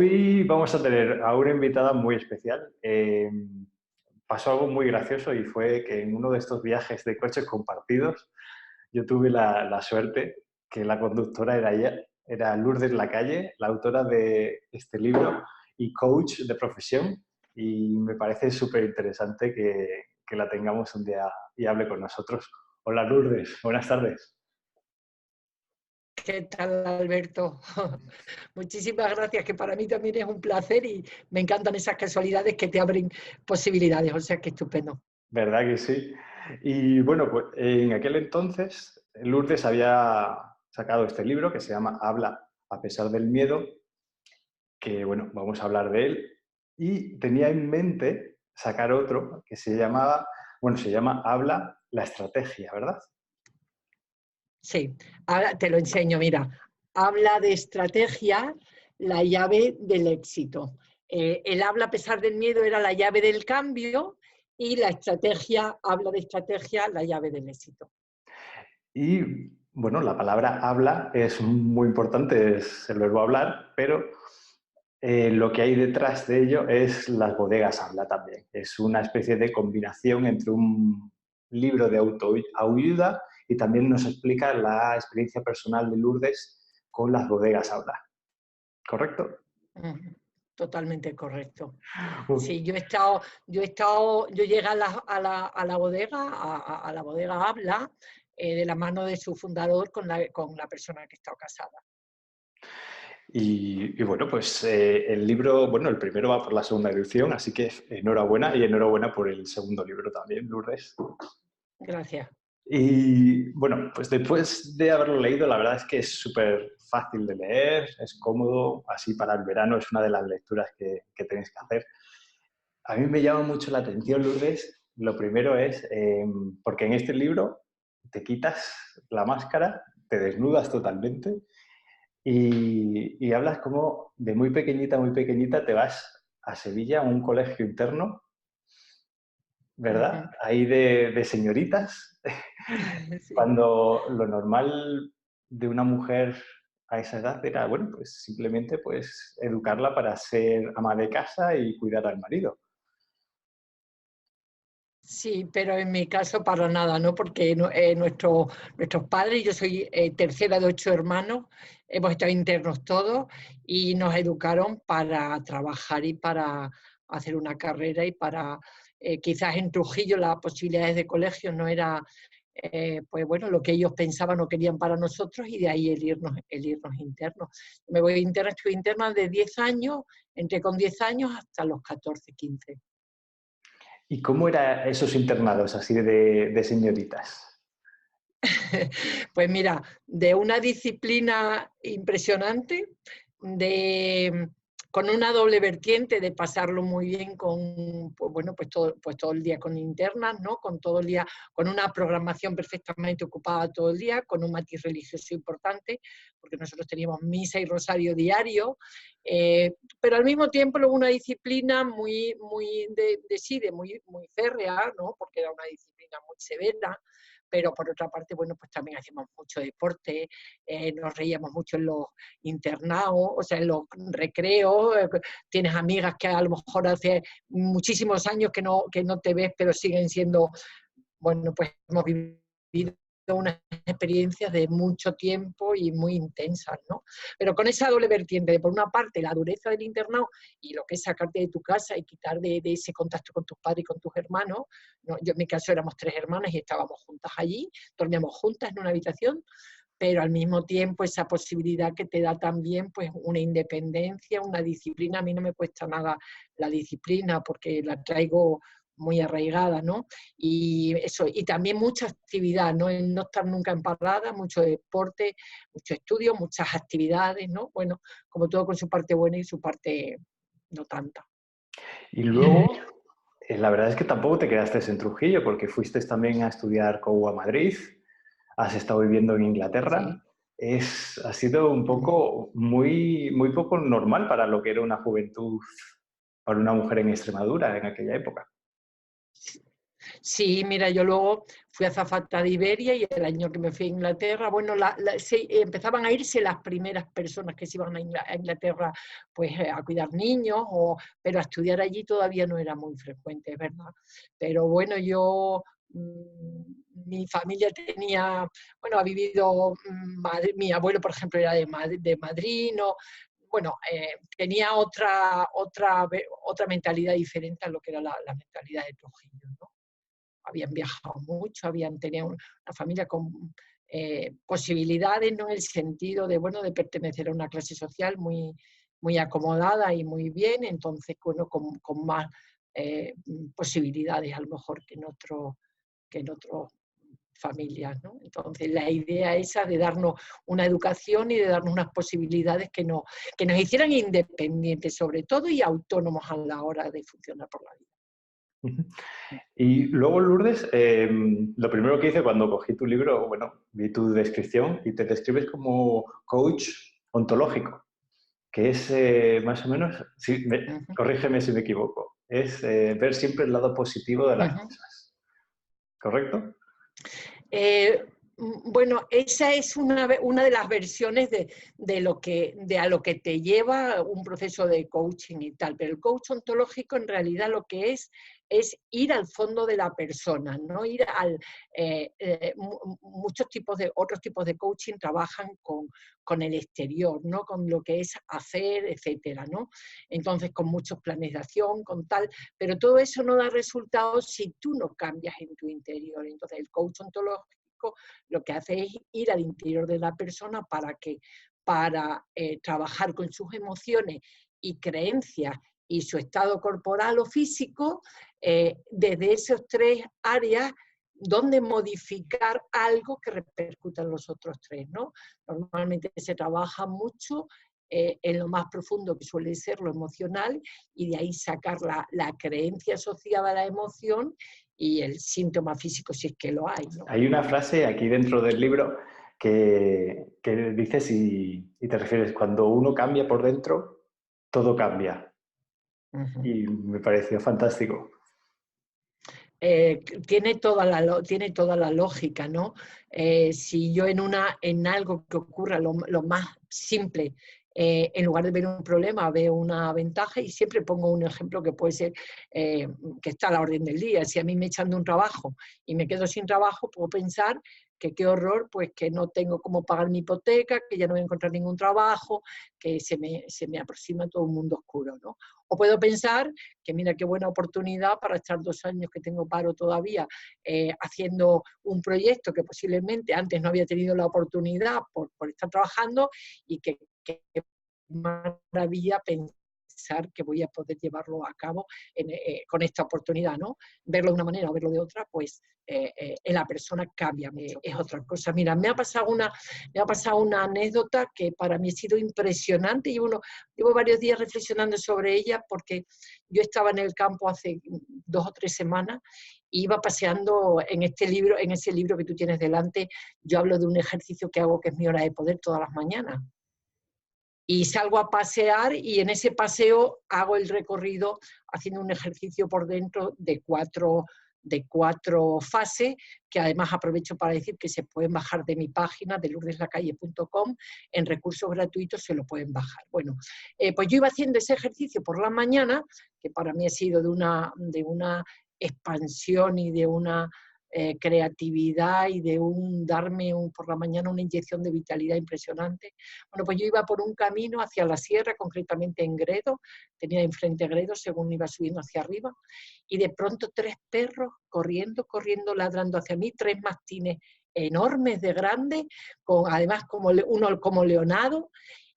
Hoy vamos a tener a una invitada muy especial. Pasó algo muy gracioso y fue que en uno de estos viajes de coches compartidos yo tuve la suerte que la conductora era ella, era Lourdes Lacalle, la autora de este libro y coach de profesión, y me parece súper interesante que la tengamos un día y hable con nosotros. Hola Lourdes, buenas tardes. ¿Qué tal, Alberto? Muchísimas gracias, que para mí también es un placer y me encantan esas casualidades que te abren posibilidades, o sea que estupendo. ¿Verdad que sí? Y bueno, pues en aquel entonces Lourdes había sacado este libro que se llama Habla a pesar del miedo, que bueno, vamos a hablar de él, y tenía en mente sacar otro que se llamaba, bueno, se llama Habla la estrategia, ¿verdad? Sí, ahora te lo enseño, mira, habla de estrategia, la llave del éxito. El habla a pesar del miedo era la llave del cambio y la estrategia, habla de estrategia, la llave del éxito. Y bueno, la palabra habla es muy importante, es el verbo hablar, pero lo que hay detrás de ello es las bodegas habla también. Es una especie de combinación entre un libro de autoayuda y también nos explica la experiencia personal de Lourdes con las bodegas habla. ¿Correcto? Ujú, totalmente correcto. Uh, Sí, yo llegué a la bodega, a la bodega Habla, de la mano de su fundador con la persona que estaba casada. y bueno, pues el libro, bueno, el primero va por la segunda edición, así que enhorabuena y enhorabuena por el segundo libro también, Lourdes. Gracias. Y bueno, pues después de haberlo leído, la verdad es que es súper fácil de leer, es cómodo, así para el verano es una de las lecturas que tenéis que hacer. A mí me llama mucho la atención, Lourdes, lo primero es, porque en este libro te quitas la máscara, te desnudas totalmente y hablas como de muy pequeñita te vas a Sevilla, a un colegio interno, ¿verdad? Ujú. Ahí de señoritas. Sí. Cuando lo normal de una mujer a esa edad era, bueno, pues simplemente pues educarla para ser ama de casa y cuidar al marido. Sí, pero en mi caso para nada, ¿no? Porque nuestros padres, yo soy tercera de 8 hermanos, hemos estado internos todos y nos educaron para trabajar y para hacer una carrera y para, quizás en Trujillo las posibilidades de colegio no era, pues bueno, lo que ellos pensaban o querían para nosotros y de ahí el irnos internos. Me voy interna, estuve interna de 10 años, entré con 10 años hasta los 14, 15. ¿Y cómo eran esos internados así de señoritas? Pues mira, de una disciplina impresionante, de, con una doble vertiente de pasarlo muy bien con, pues bueno, pues todo el día con internas, ¿no? Con todo el día, con una programación perfectamente ocupada todo el día, con un matiz religioso importante, porque nosotros teníamos misa y rosario diario, pero al mismo tiempo luego una disciplina muy sí, muy férrea, ¿no? Porque era una disciplina muy severa, pero por otra parte, bueno, pues también hacíamos mucho deporte, nos reíamos mucho en los internados, o sea, en los recreos, tienes amigas que a lo mejor hace muchísimos años que no te ves, pero siguen siendo, bueno, pues hemos vivido unas experiencias de mucho tiempo y muy intensas, ¿no? Pero con esa doble vertiente de, por una parte, la dureza del internado y lo que es sacarte de tu casa y quitar de ese contacto con tus padres y con tus hermanos, ¿no? Yo en mi caso éramos 3 hermanas y estábamos juntas allí, dormíamos juntas en una habitación, pero al mismo tiempo esa posibilidad que te da también pues una independencia, una disciplina. A mí no me cuesta nada la disciplina porque la traigo muy arraigada, ¿no? Y eso, y también mucha actividad, ¿no? El no estar nunca en parada, mucho deporte, mucho estudio, muchas actividades, ¿no? Bueno, como todo con su parte buena y su parte no tanta. Y luego, la verdad es que tampoco te quedaste en Trujillo porque fuiste también a estudiar COU a Madrid, has estado viviendo en Inglaterra. Sí. Ha sido un poco, muy poco normal para lo que era una juventud para una mujer en Extremadura en aquella época. Sí, mira, yo luego fui azafata de Iberia y el año que me fui a Inglaterra, bueno, empezaban a irse las primeras personas que se iban a Inglaterra pues a cuidar niños, pero a estudiar allí todavía no era muy frecuente, es verdad. Pero bueno, mi familia tenía, bueno, ha vivido, mi abuelo, por ejemplo, era de Madrid, ¿no? Bueno, tenía otra mentalidad diferente a lo que era la mentalidad de Trujillo, ¿no? Habían viajado mucho, tenían una familia con posibilidades, ¿no? En el sentido de, bueno, de pertenecer a una clase social muy acomodada y muy bien, entonces, bueno, con más posibilidades a lo mejor que en otros familias, ¿no? Entonces, la idea esa de darnos una educación y de darnos unas posibilidades que nos hicieran independientes, sobre todo, y autónomos a la hora de funcionar por la vida. Y luego, Lourdes, lo primero que hice cuando cogí tu libro, bueno, vi tu descripción y te describes como coach ontológico, que es más o menos, sí, corrígeme si me equivoco, es ver siempre el lado positivo de las cosas, ¿correcto? Bueno, esa es una de las versiones de a lo que te lleva un proceso de coaching y tal, pero el coach ontológico en realidad lo que es ir al fondo de la persona, ¿no? Otros tipos de coaching trabajan con el exterior, ¿no? Con lo que es hacer, etcétera, ¿no? Entonces, con muchos planes de acción, con tal, pero todo eso no da resultados si tú no cambias en tu interior. Entonces, el coach ontológico lo que hace es ir al interior de la persona para trabajar con sus emociones y creencias y su estado corporal o físico, desde esas tres áreas donde modificar algo que repercuta en los otros tres, ¿no? Normalmente se trabaja mucho en lo más profundo, que suele ser lo emocional, y de ahí sacar la creencia asociada a la emoción y el síntoma físico, si es que lo hay, ¿no? Hay una frase aquí dentro del libro que dices y te refieres, cuando uno cambia por dentro, todo cambia. Y me pareció fantástico. Tiene toda la lógica, ¿no? Si yo en algo que ocurra lo más simple, en lugar de ver un problema, veo una ventaja, y siempre pongo un ejemplo que puede ser, que está a la orden del día. Si a mí me echan de un trabajo y me quedo sin trabajo, puedo pensar que qué horror, pues que no tengo cómo pagar mi hipoteca, que ya no voy a encontrar ningún trabajo, que se me aproxima todo un mundo oscuro, ¿no? O puedo pensar que mira qué buena oportunidad para estar 2 años que tengo paro todavía, haciendo un proyecto que posiblemente antes no había tenido la oportunidad por estar trabajando, y que maravilla pensar que voy a poder llevarlo a cabo con esta oportunidad, ¿no? Verlo de una manera o verlo de otra, pues en la persona cambia, es otra cosa. Mira, me ha pasado una anécdota que para mí ha sido impresionante, y llevo varios días reflexionando sobre ella, porque yo estaba en el campo hace 2 o 3 semanas, y iba paseando en ese libro que tú tienes delante. Yo hablo de un ejercicio que hago, que es mi hora de poder todas las mañanas. Y salgo a pasear, y en ese paseo hago el recorrido haciendo un ejercicio por dentro de cuatro fases, que además aprovecho para decir que se pueden bajar de mi página, de lourdeslacalle.com, en recursos gratuitos se lo pueden bajar. Bueno, pues yo iba haciendo ese ejercicio por la mañana, que para mí ha sido de una expansión y de una creatividad, y de darme por la mañana una inyección de vitalidad impresionante. Bueno, pues yo iba por un camino hacia la sierra, concretamente en Gredo, tenía enfrente Gredo según iba subiendo hacia arriba, y de pronto 3 perros corriendo, ladrando hacia mí, 3 mastines enormes de grandes, además uno como leonado,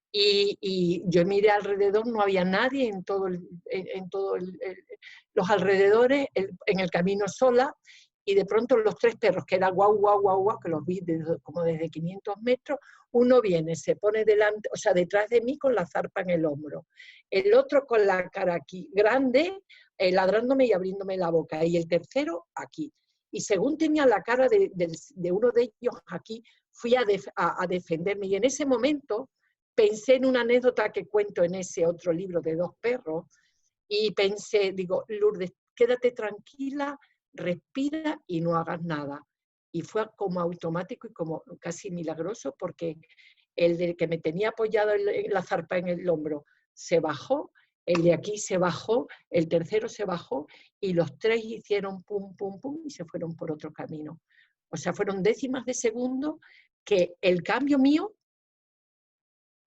y yo miré alrededor, no había nadie en todos los alrededores, en el camino sola, y de pronto los 3 perros, que era guau, guau, guau, guau, que los vi como desde 500 metros, uno viene, se pone delante, o sea, detrás de mí con la zarpa en el hombro, el otro con la cara aquí, grande, ladrándome y abriéndome la boca, y el tercero aquí. Y según tenía la cara de uno de ellos aquí, fui a defenderme, y en ese momento pensé en una anécdota que cuento en ese otro libro de 2 perros, y pensé, digo, Lourdes, quédate tranquila, respira y no hagas nada. Y fue como automático y como casi milagroso, porque el del que me tenía apoyado la zarpa en el hombro se bajó, el de aquí se bajó, el tercero se bajó y los tres hicieron pum, pum, pum y se fueron por otro camino. O sea, fueron décimas de segundo que el cambio mío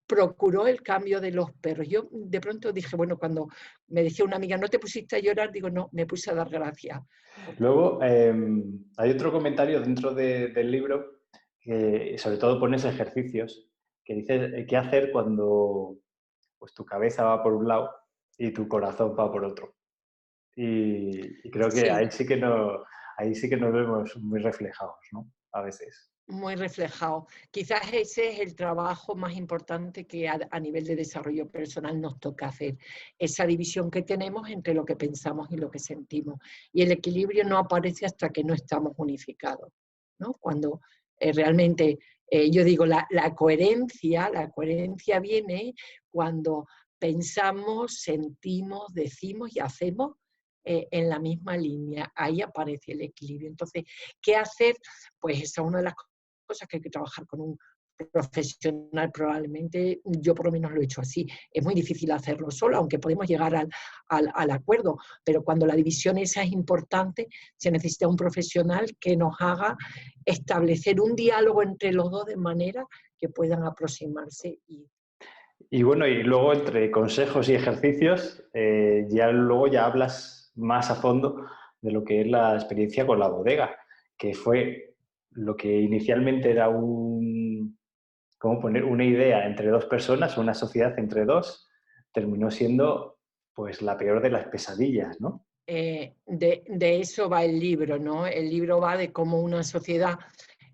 procuró el cambio de los perros. Yo de pronto dije, bueno, cuando me decía una amiga, ¿no te pusiste a llorar? Digo, no, me puse a dar gracias. Luego, hay otro comentario dentro del libro que sobre todo pones ejercicios, que dice qué hacer cuando pues, tu cabeza va por un lado y tu corazón va por otro. Y creo que Sí, ahí sí que nos vemos muy reflejados, ¿no? A veces. muy reflejado. Quizás ese es el trabajo más importante que a nivel de desarrollo personal nos toca hacer, esa división que tenemos entre lo que pensamos y lo que sentimos. Y el equilibrio no aparece hasta que no estamos unificados, ¿no? Cuando realmente, yo digo, la coherencia viene cuando pensamos, sentimos, decimos y hacemos en la misma línea. Ahí aparece el equilibrio. Entonces, ¿qué hacer? Pues esa es una de las cosas que hay que trabajar con un profesional. Probablemente yo por lo menos lo he hecho así. Es muy difícil hacerlo solo, aunque podemos llegar al acuerdo, pero cuando la división esa es importante, se necesita un profesional que nos haga establecer un diálogo entre los dos de manera que puedan aproximarse. Y bueno, y luego entre consejos y ejercicios, luego ya hablas más a fondo de lo que es la experiencia con la bodega, que fue lo que inicialmente era ¿cómo poner? Una idea entre dos personas, una sociedad entre dos, terminó siendo pues la peor de las pesadillas, ¿no? De eso va el libro, ¿no? El libro va de cómo una sociedad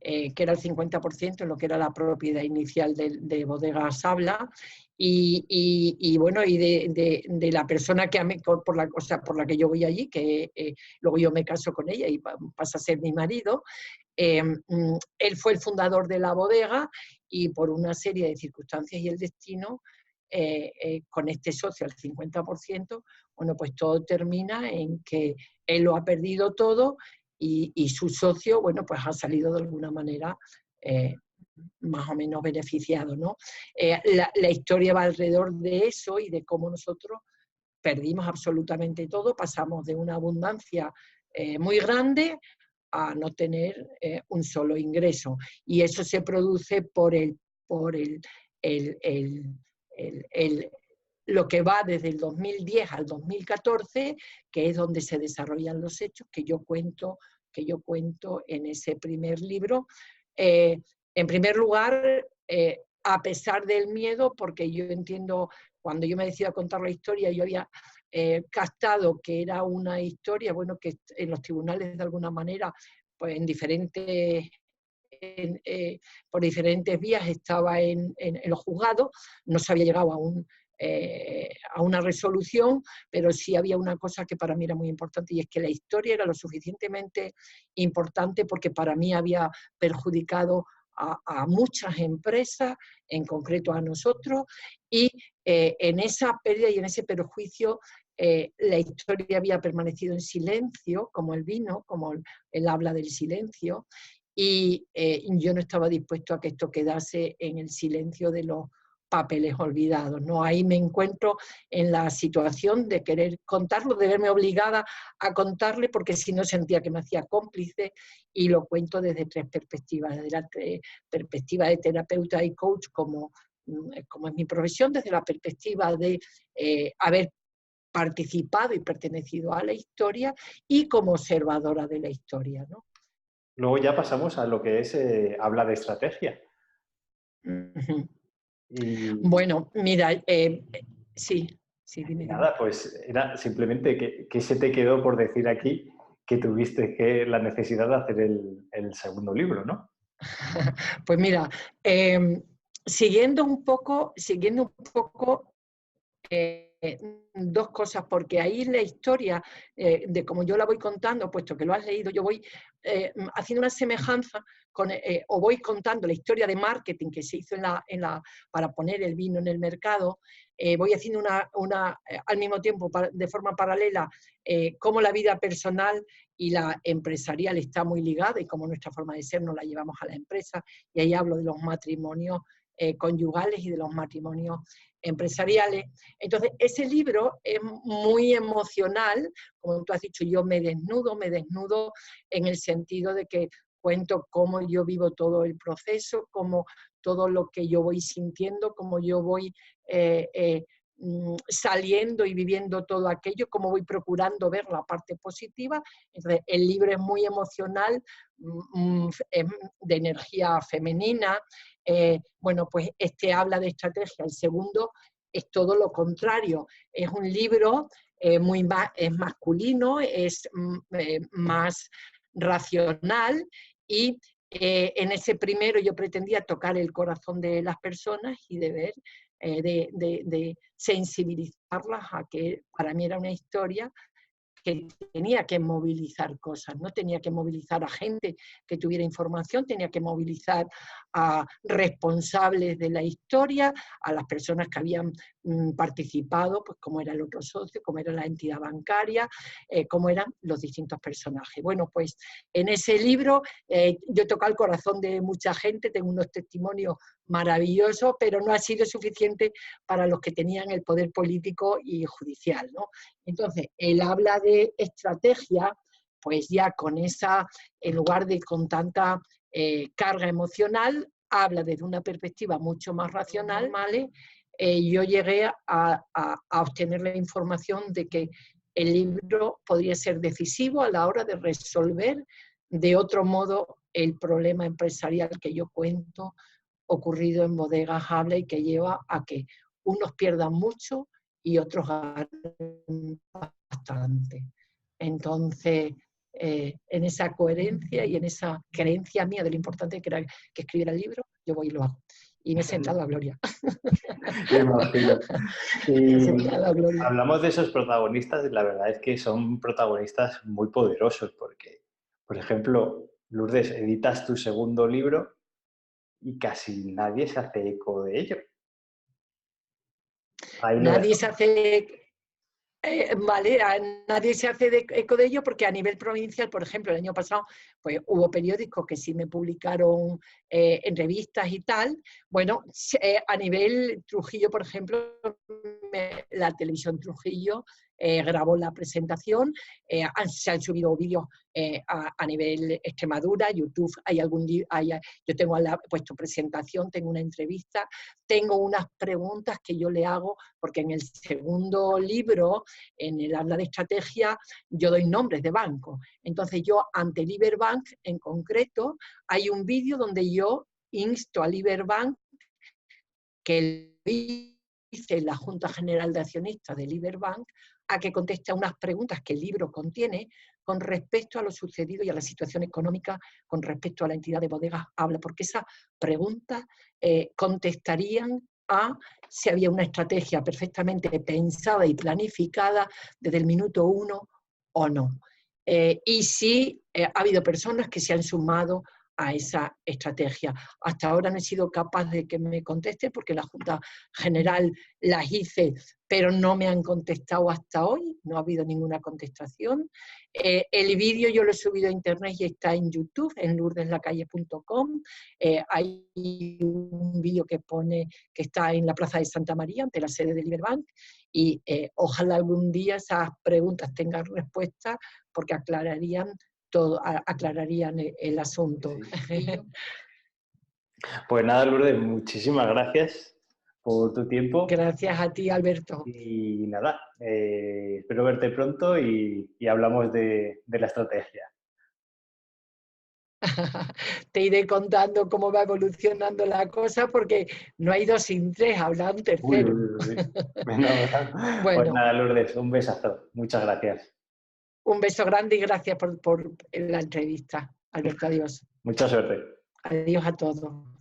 que era el 50%, lo que era la propiedad inicial de Bodegas Habla, y bueno, y de la persona que por la que yo voy allí, que luego yo me caso con ella y pasa a ser mi marido. Él fue el fundador de la bodega y por una serie de circunstancias y el destino, con este socio al 50%, bueno, pues todo termina en que él lo ha perdido todo y su socio, bueno, pues ha salido de alguna manera más o menos beneficiado, ¿no? La historia va alrededor de eso y de cómo nosotros perdimos absolutamente todo, pasamos de una abundancia muy grande a no tener un solo ingreso. Y eso se produce por lo que va desde el 2010 al 2014, que es donde se desarrollan los hechos que yo cuento en ese primer libro. En primer lugar, a pesar del miedo, porque yo entiendo, cuando yo me decido a contar la historia, yo había captado que era una historia, bueno, que en los tribunales de alguna manera, pues por diferentes vías estaba en los juzgados, no se había llegado a una resolución, pero sí había una cosa que para mí era muy importante, y es que la historia era lo suficientemente importante porque para mí había perjudicado a muchas empresas, en concreto a nosotros, y en esa pérdida y en ese perjuicio la historia había permanecido en silencio, como el vino, como él habla del silencio, y yo no estaba dispuesto a que esto quedase en el silencio de los papeles olvidados, ¿no? Ahí me encuentro en la situación de querer contarlo, de verme obligada a contarle, porque si no sentía que me hacía cómplice, y lo cuento desde tres perspectivas: desde la perspectiva de terapeuta y coach, como es mi profesión, desde la perspectiva de haber participado y pertenecido a la historia, y como observadora de la historia, ¿no? Luego ya pasamos a lo que es habla de estrategia. Uh-huh. Y, Bueno, mira, sí, y dime. nada, pues era simplemente que se te quedó por decir aquí que tuviste la necesidad de hacer el segundo libro, ¿no? Pues mira, siguiendo un poco dos cosas, porque ahí la historia, de como yo la voy contando, puesto que lo has leído, yo voy haciendo una semejanza o voy contando la historia de marketing que se hizo para poner el vino en el mercado, voy haciendo al mismo tiempo, de forma paralela, cómo la vida personal y la empresarial está muy ligada y cómo nuestra forma de ser nos la llevamos a la empresa, y ahí hablo de los matrimonios conyugales y de los matrimonios empresariales. Entonces, ese libro es muy emocional, como tú has dicho, yo me desnudo en el sentido de que cuento cómo yo vivo todo el proceso, cómo todo lo que yo voy sintiendo, cómo yo voy saliendo y viviendo todo aquello, cómo voy procurando ver la parte positiva. Entonces, el libro es muy emocional, de energía femenina. Bueno, pues este habla de estrategia, el segundo es todo lo contrario, es un libro es masculino, es más racional, y en ese primero yo pretendía tocar el corazón de las personas y de ver, de sensibilizarlas a que para mí era una historia que tenía que movilizar cosas, no tenía que movilizar a gente que tuviera información, tenía que movilizar a responsables de la historia, a las personas que habían participado, pues como era el otro socio, como era la entidad bancaria, como eran los distintos personajes. Bueno, pues en ese libro yo he tocado el corazón de mucha gente, tengo unos testimonios maravillosos, pero no ha sido suficiente para los que tenían el poder político y judicial, ¿no? Entonces, él habla de estrategia, pues ya con esa, en lugar de con tanta carga emocional, habla desde una perspectiva mucho más racional, ¿vale? Yo llegué a obtener la información de que el libro podría ser decisivo a la hora de resolver de otro modo el problema empresarial que yo cuento ocurrido en Bodegas Habla y que lleva a que unos pierdan mucho y otros ganan bastante. Entonces, en esa coherencia y en esa creencia mía de lo importante que era que escribiera el libro, yo voy y lo hago. Y me he sentado a gloria. Me imagino. Me he Y sentado a gloria. hablamos de esos protagonistas y la verdad es que son protagonistas muy poderosos porque, por ejemplo, Lourdes, editas tu segundo libro y casi nadie se hace eco de ello. Ahí lo Nadie se dejamos. hace vale, nadie se hace eco de ello porque a nivel provincial, por ejemplo, el año pasado pues, hubo periódicos que sí me publicaron en revistas y tal. Bueno, a nivel Trujillo, por ejemplo, la televisión Trujillo grabó la presentación, se han subido vídeos a nivel Extremadura, YouTube, yo tengo puesto presentación, tengo una entrevista, tengo unas preguntas que yo le hago, porque en el segundo libro, en el habla de estrategia, yo doy nombres de bancos. Entonces yo, ante Liberbank en concreto, hay un vídeo donde yo insto a Liberbank, que dice la Junta General de Accionistas de Liberbank, a que conteste a unas preguntas que el libro contiene con respecto a lo sucedido y a la situación económica con respecto a la entidad de Bodegas Habla, porque esas preguntas contestarían a si había una estrategia perfectamente pensada y planificada desde el minuto 1 o no. Y si ha habido personas que se han sumado a esa estrategia. Hasta ahora no he sido capaz de que me conteste porque la Junta General las hice, pero no me han contestado hasta hoy, no ha habido ninguna contestación. El vídeo yo lo he subido a internet y está en YouTube, en lourdeslacalle.com. Hay un vídeo que pone que está en la Plaza de Santa María, ante la sede de Liberbank, y ojalá algún día esas preguntas tengan respuesta porque aclararían el asunto. Sí. Pues nada, Lourdes, muchísimas gracias por tu tiempo. Gracias a ti, Alberto. Y nada, espero verte pronto y hablamos de la estrategia. Te iré contando cómo va evolucionando la cosa porque no hay dos sin tres, habla un tercero. Uy. Venga, pues Bueno, nada, Lourdes, un besazo. Muchas gracias. un beso grande y gracias por la entrevista. Alberto, adiós. Mucha suerte. Adiós a todos.